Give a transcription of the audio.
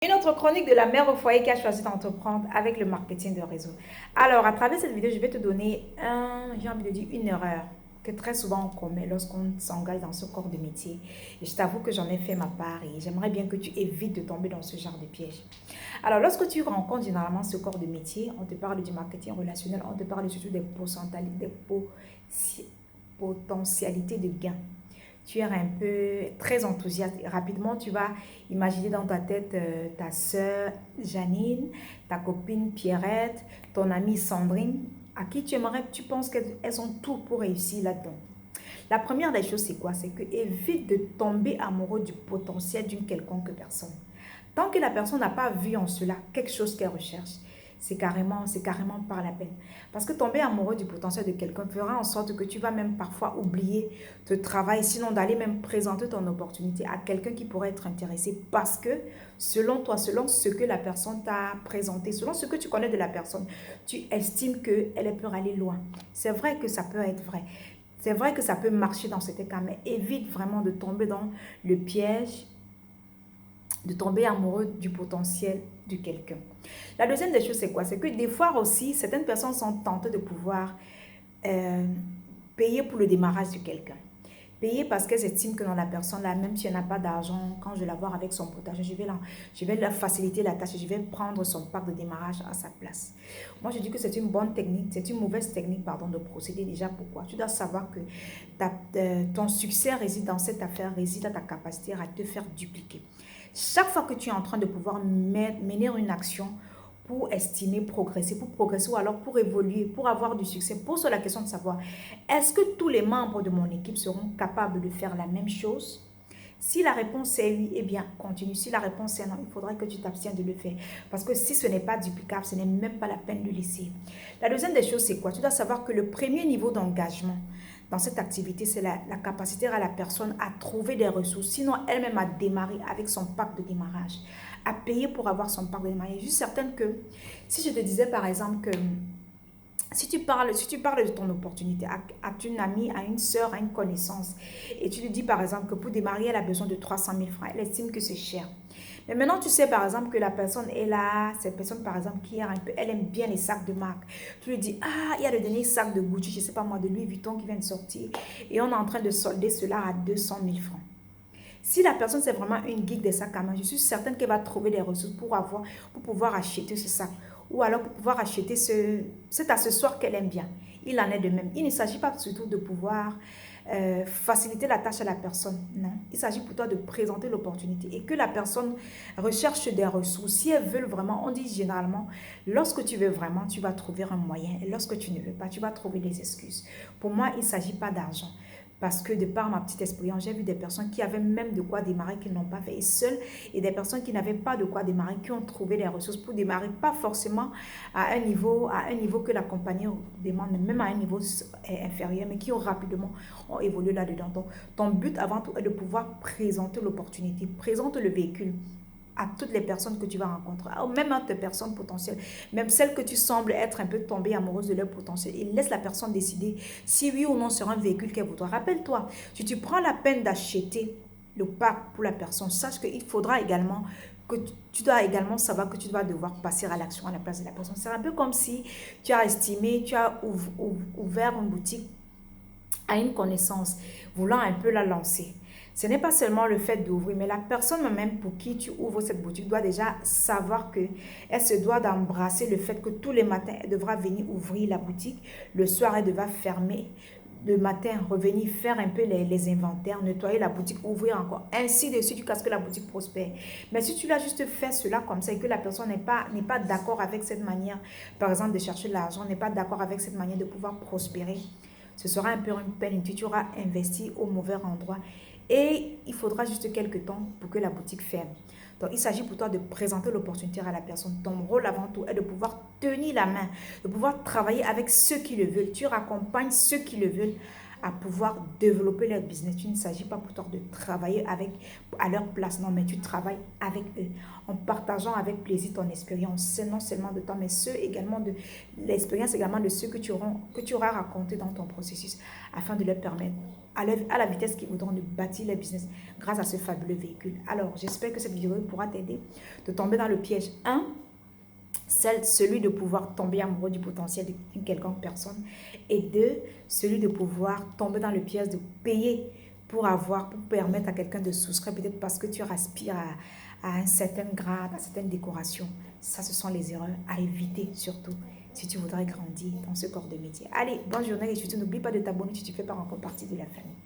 Une autre chronique de la mère au foyer qui a choisi d'entreprendre avec le marketing de réseau. Alors, à travers cette vidéo, je vais te donner j'ai envie de dire une erreur que très souvent on commet lorsqu'on s'engage dans ce corps de métier. Et je t'avoue que j'en ai fait ma part et j'aimerais bien que tu évites de tomber dans ce genre de piège. Alors, lorsque tu rencontres généralement ce corps de métier, on te parle du marketing relationnel, on te parle surtout des potentialités de gains. Tu es un peu très enthousiaste et rapidement tu vas imaginer dans ta tête ta soeur Janine, ta copine Pierrette, ton amie Sandrine, à qui tu penses qu'elles ont tout pour réussir là-dedans. La première des choses, c'est quoi? C'est que évite de tomber amoureux du potentiel d'une quelconque personne. Tant que la personne n'a pas vu en cela quelque chose qu'elle recherche, c'est carrément pas la peine. Parce que tomber amoureux du potentiel de quelqu'un fera en sorte que tu vas même parfois oublier ton travail, sinon d'aller même présenter ton opportunité à quelqu'un qui pourrait être intéressé. Parce que selon toi, selon ce que la personne t'a présenté, selon ce que tu connais de la personne, tu estimes qu'elle peut aller loin. C'est vrai que ça peut être vrai. C'est vrai que ça peut marcher dans cet cas, mais évite vraiment de tomber dans le piège de tomber amoureux du potentiel de quelqu'un. La deuxième des choses, c'est quoi? C'est que des fois aussi, certaines personnes sont tentées de pouvoir euh, payer pour le démarrage de quelqu'un. Payer parce qu'elles estiment que dans la personne, là, même si elle n'a pas d'argent, quand je vais la voir avec son potager, je vais leur faciliter la tâche et je vais prendre son pack de démarrage à sa place. Moi, je dis que c'est une bonne technique, c'est une mauvaise technique, pardon, de procéder. Déjà, pourquoi? Tu dois savoir que ton succès réside dans cette affaire, réside à ta capacité à te faire dupliquer. Chaque fois que tu es en train de pouvoir mener une action pour estimer progresser ou alors pour évoluer, pour avoir du succès, pose-toi la question de savoir, est-ce que tous les membres de mon équipe seront capables de faire la même chose? Si la réponse est oui, eh bien, continue. Si la réponse est non, il faudrait que tu t'abstiennes de le faire. Parce que si ce n'est pas duplicable, ce n'est même pas la peine de laisser. La deuxième des choses, c'est quoi? Tu dois savoir que le premier niveau d'engagement dans cette activité, c'est la capacité à la personne à trouver des ressources, sinon elle-même à démarrer avec son pack de démarrage, à payer pour avoir son pack de démarrage. Je suis certaine que si je te disais par exemple que si tu parles de ton opportunité à une amie, à une soeur, à une connaissance, et tu lui dis par exemple que pour démarrer, elle a besoin de 300 000 francs, elle estime que c'est cher. Mais maintenant, tu sais par exemple que la personne est là, cette personne par exemple qui est un peu, elle aime bien les sacs de marque. Tu lui dis, ah, il y a le dernier sac de Gucci, je ne sais pas moi, de Louis Vuitton qui vient de sortir, et on est en train de solder cela à 200 000 francs. Si la personne c'est vraiment une geek des sacs à main, je suis certaine qu'elle va trouver des ressources pour pouvoir acheter ce sac. Ou alors pour pouvoir acheter cet accessoire qu'elle aime bien. Il en est de même. Il ne s'agit pas surtout de pouvoir faciliter la tâche à la personne. Non. Il s'agit pour toi de présenter l'opportunité et que la personne recherche des ressources. Si elle veut vraiment, on dit généralement, lorsque tu veux vraiment, tu vas trouver un moyen. Et lorsque tu ne veux pas, tu vas trouver des excuses. Pour moi, il ne s'agit pas d'argent. Parce que de par ma petite expérience, j'ai vu des personnes qui avaient même de quoi démarrer, qui n'ont pas fait et seules, et des personnes qui n'avaient pas de quoi démarrer, qui ont trouvé des ressources pour démarrer, pas forcément à un niveau que la compagnie demande, mais même à un niveau inférieur, mais qui ont rapidement évolué là-dedans. Donc, ton but avant tout est de pouvoir présenter l'opportunité, présente le véhicule à toutes les personnes que tu vas rencontrer, même à tes personnes potentielles, même celles que tu sembles être un peu tombée amoureuse de leur potentiel. Et laisse la personne décider si oui ou non sera un véhicule qu'elle voudra. Rappelle-toi, si tu prends la peine d'acheter le pack pour la personne, sache qu'il faudra également que tu dois également savoir que tu dois devoir passer à l'action à la place de la personne. C'est un peu comme si tu as estimé, tu as ouvert une boutique à une connaissance, voulant un peu la lancer. Ce n'est pas seulement le fait d'ouvrir, mais la personne même pour qui tu ouvres cette boutique doit déjà savoir que elle se doit d'embrasser le fait que tous les matins, elle devra venir ouvrir la boutique. Le soir, elle devra fermer. Le matin, revenir faire un peu les inventaires, nettoyer la boutique, ouvrir encore, ainsi de suite, jusqu'à ce que la boutique prospère. Mais si tu l'as juste fait cela comme ça et que la personne n'est pas d'accord avec cette manière, par exemple, de chercher l'argent, n'est pas d'accord avec cette manière de pouvoir prospérer, ce sera un peu une peine et tu auras investi au mauvais endroit et il faudra juste quelques temps pour que la boutique ferme. Donc, il s'agit pour toi de présenter l'opportunité à la personne. Ton rôle avant tout est de pouvoir tenir la main, de pouvoir travailler avec ceux qui le veulent. Tu raccompagnes ceux qui le veulent à pouvoir développer leur business. Tu ne s'agit pas pour toi de travailler à leur place, non, mais tu travailles avec eux en partageant avec plaisir ton expérience. C'est non seulement de toi, mais l'expérience également de ceux que tu auras raconté dans ton processus afin de leur permettre à la vitesse qu'ils voudront de bâtir les business grâce à ce fabuleux véhicule. Alors, j'espère que cette vidéo pourra t'aider de tomber dans le piège 1, celui de pouvoir tomber amoureux du potentiel d'une quelconque personne. Et 2, celui de pouvoir tomber dans le piège de payer pour permettre à quelqu'un de souscrire, peut-être parce que tu aspires à un certain grade, à certaines décorations. Ça, ce sont les erreurs à éviter surtout si tu voudrais grandir dans ce corps de métier. Allez, bonne journée et surtout n'oublie pas de t'abonner si tu ne fais pas encore partie de la famille.